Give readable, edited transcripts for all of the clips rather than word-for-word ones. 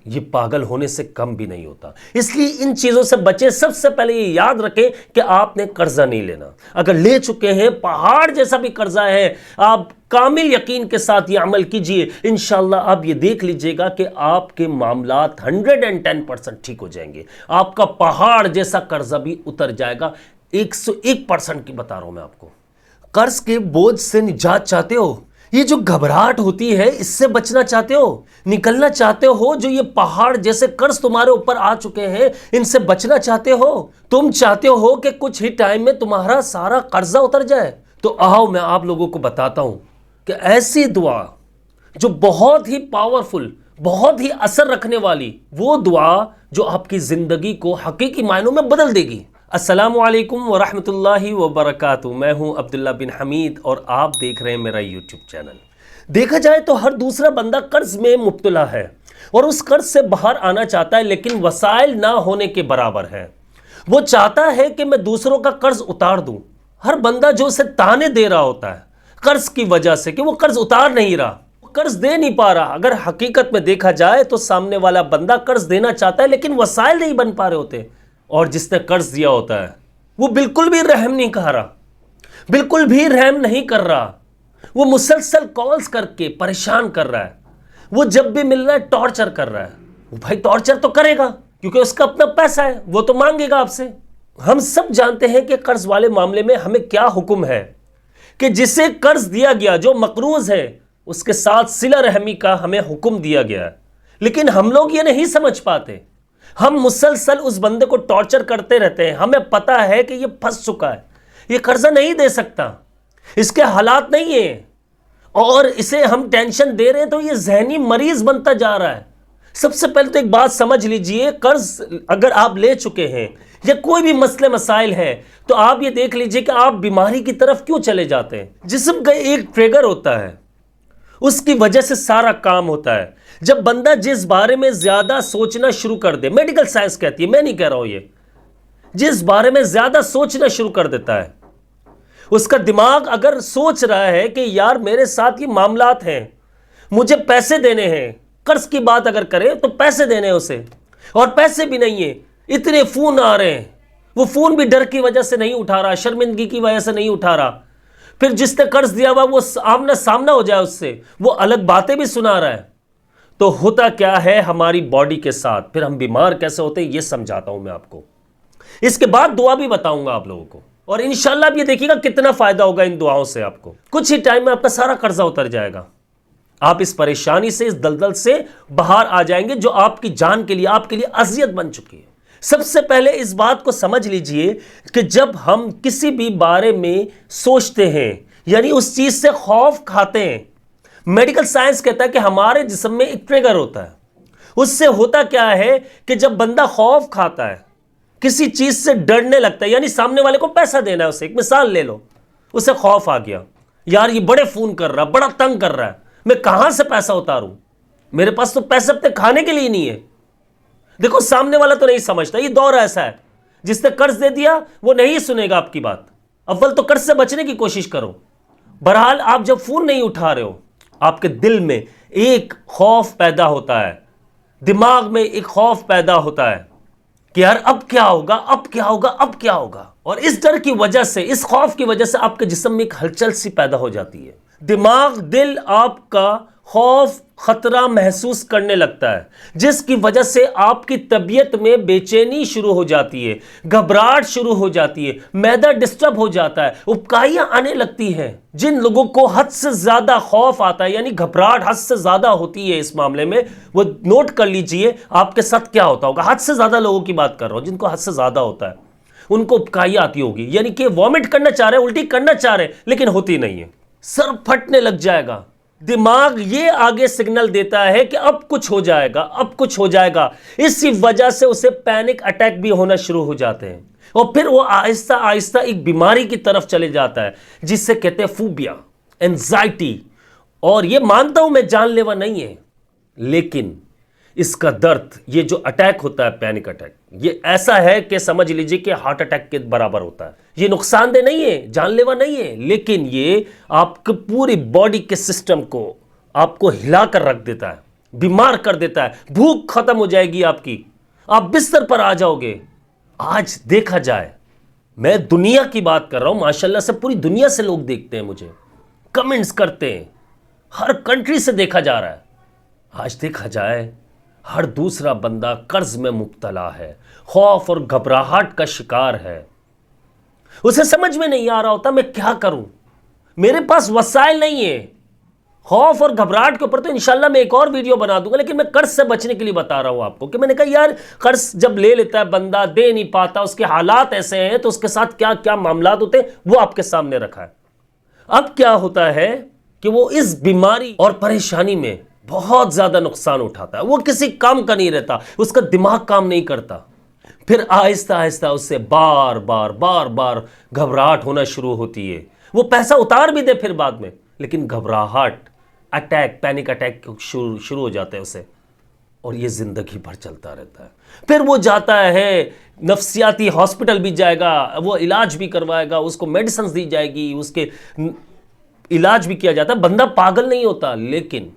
ये पागल होने से कम भी नहीं होता। इसलिए इन चीजों से बचें। सबसे पहले ये याद रखें कि आपने कर्जा नहीं लेना। अगर ले चुके हैं, पहाड़ जैसा भी कर्जा है, आप कामिल यकीन के साथ ये अमल कीजिए। इंशाल्लाह आप ये देख लीजिएगा कि आपके मामलात 110% ठीक हो जाएंगे। आपका पहाड़ जैसा कर्जा भी उतर जाएगा। 101% की बता रहा हूं मैं आपको। कर्ज के बोझ से निजात चाहते हो? ये जो घबराहट होती है, इससे बचना चाहते हो, निकलना चाहते हो? जो ये पहाड़ जैसे कर्ज तुम्हारे ऊपर आ चुके हैं, इनसे बचना चाहते हो? तुम चाहते हो कि कुछ ही टाइम में तुम्हारा सारा कर्जा उतर जाए? तो आओ मैं आप लोगों को बताता हूं कि ऐसी दुआ जो बहुत ही पावरफुल, बहुत ही असर रखने वाली, वो दुआ जो आपकी जिंदगी को हकीकी मायनों में बदल देगी। अस्सलामु अलैकुम व रहमतुल्लाहि व बरकातुहू। मैं हूं अब्दुल्ला बिन हमीद और आप देख रहे हैं मेरा यूट्यूब चैनल। देखा जाए तो हर दूसरा बंदा कर्ज में मुब्तला है और उस कर्ज से बाहर आना चाहता है, लेकिन वसाइल ना होने के बराबर है। वो चाहता है कि मैं दूसरों का कर्ज उतार दूं। हर बंदा जो उसे ताने दे रहा होता है कर्ज की वजह से कि वो कर्ज उतार नहीं रहा, कर्ज दे नहीं पा रहा। अगर हकीकत में देखा जाए तो सामने वाला बंदा कर्ज देना चाहता है, लेकिन वसाइल नहीं बन पा रहे होते। और जिसने कर्ज दिया होता है वो बिल्कुल भी रहम नहीं खा रहा, बिल्कुल भी रहम नहीं कर रहा। वो मुसलसल कॉल्स करके परेशान कर रहा है। वो जब भी मिल रहा है टॉर्चर कर रहा है। वो भाई टॉर्चर तो करेगा क्योंकि उसका अपना पैसा है, वो तो मांगेगा आपसे। हम सब जानते हैं कि कर्ज वाले मामले में हमें क्या हुक्म है कि जिसे कर्ज दिया गया, जो मकरूज है, उसके साथ सिला रहमी का हमें हुक्म दिया गया है। लेकिन हम लोग ये नहीं समझ पाते। हम मुसलसल उस बंदे को टॉर्चर करते रहते हैं। हमें पता है कि ये फंस चुका है, ये कर्जा नहीं दे सकता, इसके हालात नहीं है, और इसे हम टेंशन दे रहे हैं तो ये जहनी मरीज बनता जा रहा है। सबसे पहले तो एक बात समझ लीजिए, कर्ज अगर आप ले चुके हैं या कोई भी मसले मसाइल है, तो आप ये देख लीजिए कि आप बीमारी की तरफ क्यों चले जाते हैं। जिस्म का एक ट्रिगर होता है, उसकी वजह से सारा काम होता है। जब बंदा जिस बारे में ज्यादा सोचना शुरू कर दे, मेडिकल साइंस कहती है, मैं नहीं कह रहा हूं ये, जिस बारे में ज्यादा सोचना शुरू कर देता है, उसका दिमाग अगर सोच रहा है कि यार मेरे साथ ये मामलात हैं, मुझे पैसे देने हैं, कर्ज की बात अगर करे तो पैसे देने हैं उसे, और पैसे भी नहीं है, इतने फोन आ रहे हैं, वो फोन भी डर की वजह से नहीं उठा रहा, शर्मिंदगी की वजह से नहीं उठा रहा। फिर जिसने कर्ज दिया हुआ वो आमना सामना हो जाए उससे, वो अलग बातें भी सुना रहा है। तो होता क्या है हमारी बॉडी के साथ, फिर हम बीमार कैसे होते हैं ये समझाता हूं मैं आपको। इसके बाद दुआ भी बताऊंगा आप लोगों को, और इंशाल्लाह आप ये देखिएगा कितना फायदा होगा इन दुआओं से। आपको कुछ ही टाइम में आपका सारा कर्जा उतर जाएगा। आप इस परेशानी से, इस दलदल से बाहर आ जाएंगे जो आपकी जान के लिए, आपके लिए अजियत बन चुकी है। सबसे पहले इस बात को समझ लीजिए कि जब हम किसी भी बारे में सोचते हैं, यानी उस चीज से खौफ खाते हैं, मेडिकल साइंस कहता है कि हमारे जिस्म में एक ट्रिगर होता है। उससे होता क्या है कि जब बंदा खौफ खाता है, किसी चीज से डरने लगता है, यानी सामने वाले को पैसा देना है उसे, एक मिसाल ले लो, उसे खौफ आ गया, यार ये बड़े फोन कर रहा है, बड़ा तंग कर रहा है, मैं कहां से पैसा उतारूं, मेरे पास तो पैसे अपने खाने के लिए नहीं है। देखो सामने वाला तो नहीं समझता, ये दौर ऐसा है, जिसने कर्ज दे दिया वो नहीं सुनेगा आपकी बात। अव्वल तो कर्ज से बचने की कोशिश करो। बहरहाल आप जब फोन नहीं उठा रहे हो, आपके दिल में एक खौफ पैदा होता है, दिमाग में एक खौफ पैदा होता है कि यार अब क्या होगा, अब क्या होगा, अब क्या होगा। और इस डर की वजह से, इस खौफ की वजह से आपके जिस्म में एक हलचल सी पैदा हो जाती है। दिमाग, दिल आपका खौफ, खतरा महसूस करने लगता है, जिसकी वजह से आपकी तबीयत में बेचैनी शुरू हो जाती है, घबराहट शुरू हो जाती है, मैदा डिस्टर्ब हो जाता है, उबकाइयां आने लगती हैं। जिन लोगों को हद से ज्यादा खौफ आता है, यानी घबराहट हद से ज्यादा होती है इस मामले में, वो नोट कर लीजिए आपके साथ क्या होता होगा। हद से ज्यादा लोगों की बात कर रहा हूं, जिनको हद से ज्यादा होता है, उनको उबकाइयां आती होगी, यानी कि वॉमिट करना चाह रहे हैं, उल्टी करना चाह रहे हैं, लेकिन होती नहीं है। सर फटने लग जाएगा। दिमाग ये आगे सिग्नल देता है कि अब कुछ हो जाएगा, अब कुछ हो जाएगा। इसी वजह से उसे पैनिक अटैक भी होना शुरू हो जाते हैं, और फिर वो आहिस्ता आहिस्ता एक बीमारी की तरफ चले जाता है, जिससे कहते हैं फोबिया, एंजाइटी। और ये मानता हूं मैं जानलेवा नहीं है, लेकिन इसका दर्द, ये जो अटैक होता है, पैनिक अटैक, ये ऐसा है कि समझ लीजिए कि हार्ट अटैक के बराबर होता है। ये नुकसानदेह नहीं है, जानलेवा नहीं है, लेकिन ये आपके पूरी बॉडी के सिस्टम को, आपको हिला कर रख देता है। बीमार कर देता है, भूख खत्म हो जाएगी आपकी, आप बिस्तर पर आ जाओगे। आज देखा जाए, मैं दुनिया की बात कर रहा हूं, माशाल्लाह से पूरी दुनिया से लोग देखते हैं मुझे, कमेंट्स करते हैं, हर कंट्री से देखा जा रहा है। आज देखा जाए, हर दूसरा बंदा कर्ज में मुब्तला है, खौफ और घबराहट का शिकार है। उसे समझ में नहीं आ रहा होता मैं क्या करूं, मेरे पास वसाइल नहीं है। खौफ और घबराहट के ऊपर तो इंशाल्लाह मैं एक और वीडियो बना दूंगा, लेकिन मैं कर्ज से बचने के लिए बता रहा हूं आपको कि मैंने कहा यार, कर्ज जब ले लेता है बंदा, दे नहीं पाता, उसके हालात ऐसे हैं, तो उसके साथ क्या क्या मामला होते हैं वो आपके सामने रखा है। अब क्या होता है कि वो इस बीमारी और परेशानी में बहुत ज्यादा नुकसान उठाता है, वो किसी काम का नहीं रहता, उसका दिमाग काम नहीं करता। फिर आहिस्ता आहिस्ता उससे बार बार बार बार घबराहट होना शुरू होती है। वो पैसा उतार भी दे फिर बाद में, लेकिन घबराहट, अटैक, पैनिक अटैक शुरू हो जाता है उसे, और ये जिंदगी भर चलता रहता है। फिर वो जाता है नफ्सियाती हॉस्पिटल भी जाएगा, वो इलाज भी करवाएगा, उसको मेडिसिन दी जाएगी, उसके इलाज भी किया जाता है। बंदा पागल नहीं होता, लेकिन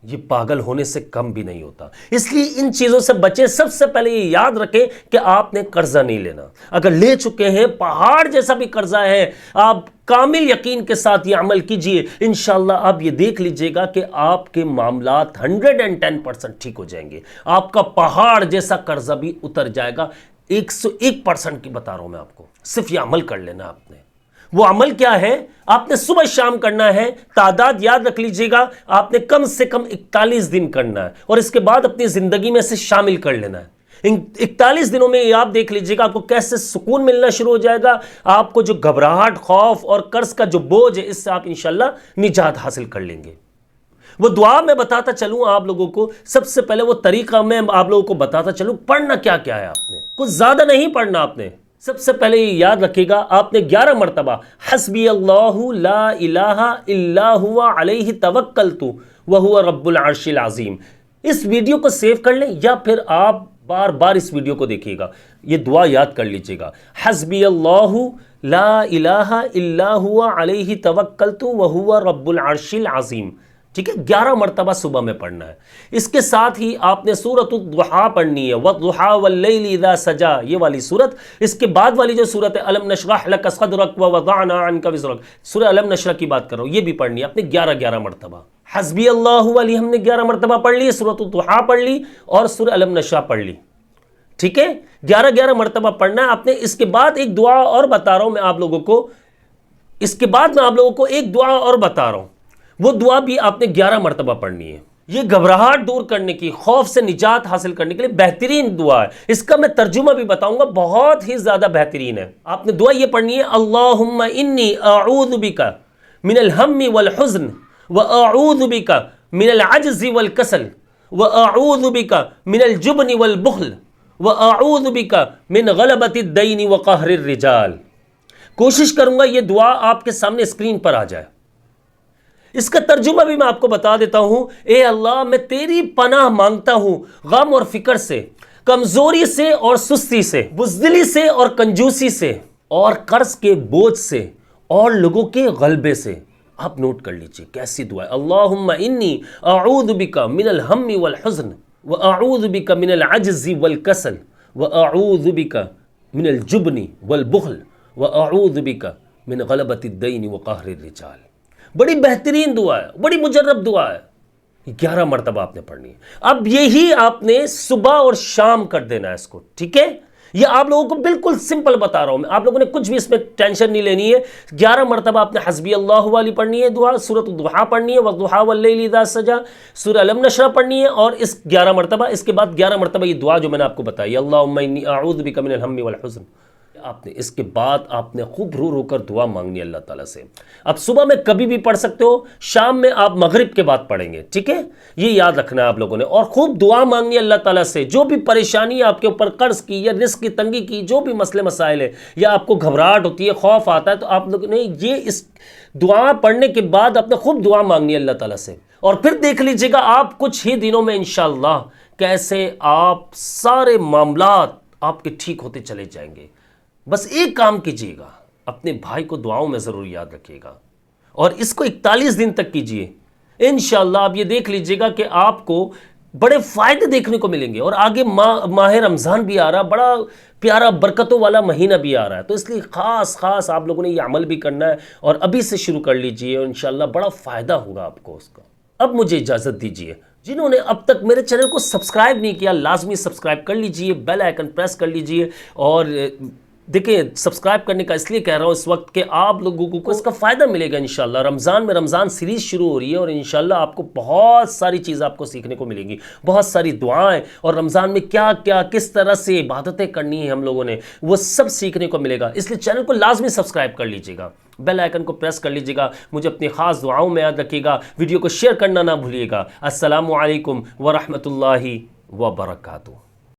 ये पागल होने से कम भी नहीं होता। इसलिए इन चीजों से बचें। सबसे पहले ये याद रखें कि आपने कर्जा नहीं लेना। अगर ले चुके हैं, पहाड़ जैसा भी कर्जा है, आप कामिल यकीन के साथ ये अमल कीजिए। इंशाल्लाह आप ये देख लीजिएगा कि आपके मामलात 110% ठीक हो जाएंगे। आपका पहाड़ जैसा कर्जा भी उतर जाएगा। 101% की बता रहा हूं मैं आपको। सिर्फ ये अमल कर लेना आपने। वो अमल क्या है? आपने सुबह शाम करना है। तादाद याद रख लीजिएगा, आपने कम से कम 41 दिन करना है, और इसके बाद अपनी जिंदगी में से शामिल कर लेना है। इन 41 दिनों में आप देख लीजिएगा आपको कैसे सुकून मिलना शुरू हो जाएगा। आपको जो घबराहट, खौफ और कर्ज का जो बोझ है, इससे आप इंशाल्लाह निजात हासिल कर लेंगे। वो दुआ मैं बताता चलूं आप लोगों को। सबसे पहले वो तरीका मैं आप लोगों को बताता चलूं। पढ़ना क्या क्या है, आपने कुछ ज्यादा नहीं पढ़ना। आपने सबसे पहले ये याद रखिएगा, आपने 11 मरतबा हस्बी अल्लाहु ला इलाहा इल्ला हुवा अलैहि तवक्कलतु व हुवा रब्बुल अर्शिल अज़ीम, इस वीडियो को सेव कर लें, या फिर आप बार बार इस वीडियो को देखिएगा। ये दुआ याद कर लीजिएगा, हस्बी अल्लाहु ला इलाहा इल्ला हुवा अलैहि तवक्कलतु व हुवा रब्बुल अर्शिल अज़ीम। ठीक है, 11 मरतबा सुबह में पढ़ना है। इसके साथ ही आपने सूरतुद दुहा पढ़नी है, वद्दुहा वल्लैलि इज़ा सजा, ये वाली सूरत। इसके बाद वाली जो सूरत है, अलम नशरह लक सदरक व वदअना अन्का विज़रक, सूरह अलम नशरह की बात कर रहा हूँ, ये भी पढ़नी है आपने 11 मरतबा। हस्बी अल्लाहु वाली हमने 11 मरतबा पढ़ ली, सूरतुद दुहा पढ़ ली, और सूरह अलम नशरह पढ़ ली। ठीक है, 11 मरतबा पढ़ना है आपने। इसके बाद एक दुआ और बता रहा हूं मैं आप लोगों को। इसके बाद मैं आप लोगों को एक दुआ और बता रहा हूं, वो दुआ भी आपने 11 मरतबा पढ़नी है। ये घबराहट दूर करने की, खौफ से निजात हासिल करने के लिए बेहतरीन दुआ है। इसका मैं तर्जुमा भी बताऊंगा, बहुत ही ज्यादा बेहतरीन है। आपने दुआ ये पढ़नी है, अल्लाहुम्मा इन्नी अऊज़ु बिका मिनल हम्मी वल हुज़्न व अऊज़ु बिका मिनल अज्ज़ि वल कसल व अऊज़ु बिका मिनल जुब्नि वल बुख़्ल व अऊज़ु बिका मिन गलबतिद दैन व क़हरिर रिजाल। कोशिश करूंगा ये दुआ आपके सामने स्क्रीन पर आ जाए। इसका तर्जुमा भी मैं आपको बता देता हूं। ए अल्लाह, मैं तेरी पनाह मांगता हूं गम और फिक्र से, कमजोरी से और सुस्ती से, बुज़दिली से और कंजूसी से, और कर्ज के बोझ से, और लोगों के गलबे से। आप नोट कर लीजिए कैसी दुआ है। अल्लाहुम्मा इन्नी अऊज़ु बिका मिनल हम्मी वल हुज़्न व अऊज़ु बिका मिनल अज्ज़ि वल कसल व अऊज़ु बिका मिनल जुब्नि वल बुख़्ल व अऊज़ु बिका मिन गलबतिद दैन व क़हरिर रिजाल। बड़ी बेहतरीन दुआ है, बड़ी मुजर्रब दुआ है। 11 मरतबा आपने पढ़नी है। अब यही आपने सुबह और शाम कर देना है इसको। ठीक है, ये आप लोगों को बिल्कुल सिंपल बता रहा हूं मैं, आप लोगों ने कुछ भी इसमें टेंशन नहीं लेनी है। 11 मरतबा आपने हस्बी अल्लाहु वाली पढ़नी है दुआ, सूरत दुहा पढ़नी है, वद्दुहा वल्लैलि इज़ा सजा, सूरह अलम नशरह पढ़नी है, और इस 11 मरतबा, इसके बाद 11 मरतबा ये दुआ जो मैंने आपको बताई, अल्लाहुम्मा इन्नी अऊज़ु बिका मिनल हम्मी वल हुज़्न। आपने इसके बाद आपने खूब रो रो कर दुआ मांगनी है अल्लाह ताला से। अब सुबह में कभी भी पढ़ सकते हो, शाम में आप मगरिब के बाद पढ़ेंगे। ठीक है, ये याद रखना है आप लोगों ने। और खूब दुआ मांगनी है अल्लाह ताला से। जो भी परेशानी है आपके ऊपर, कर्ज की या रिस्क की तंगी की, जो भी मसले मसाइल है, या आपको घबराहट होती है, खौफ आता है, तो आप लोगों ने ये इस दुआ पढ़ने के बाद आपने खूब दुआ मांगनी है अल्लाह ताला से। और फिर देख लीजिएगा आप कुछ ही दिनों में इंशाअल्लाह कैसे आप सारे मामलात आपके ठीक होते चले जाएंगे। बस एक काम कीजिएगा, अपने भाई को दुआओं में ज़रूर याद रखिएगा, और इसको 41 दिन तक कीजिए। इंशाअल्लाह आप ये देख लीजिएगा कि आपको बड़े फायदे देखने को मिलेंगे। और आगे माह रमज़ान भी आ रहा, बड़ा प्यारा बरकतों वाला महीना भी आ रहा है, तो इसलिए ख़ास आप लोगों ने ये अमल भी करना है और अभी से शुरू कर लीजिए और इंशाअल्लाह बड़ा फ़ायदा होगा आपको उसका। अब मुझे इजाज़त दीजिए। जिन्होंने अब तक मेरे चैनल को सब्सक्राइब नहीं किया, लाजमी सब्सक्राइब कर लीजिए, बेल आइकन प्रेस कर लीजिए। और देखिए, सब्सक्राइब करने का इसलिए कह रहा हूँ इस वक्त कि आप लोगों को इसका फ़ायदा मिलेगा इंशाल्लाह। रमज़ान में रमज़ान सीरीज़ शुरू हो रही है और इंशाल्लाह आपको बहुत सारी चीज़ें आपको सीखने को मिलेंगी, बहुत सारी दुआएं, और रमज़ान में क्या क्या किस तरह से इबादतें करनी है हम लोगों ने, वो सब सीखने को मिलेगा। इसलिए चैनल को लाजमी सब्सक्राइब कर लीजिएगा, बेल आइकन को प्रेस कर लीजिएगा। मुझे अपनी ख़ास दुआओं में याद रखिएगा, वीडियो को शेयर करना ना भूलिएगा। अस्सलामु अलैकुम व रहमतुल्लाहि व बरकातुहू।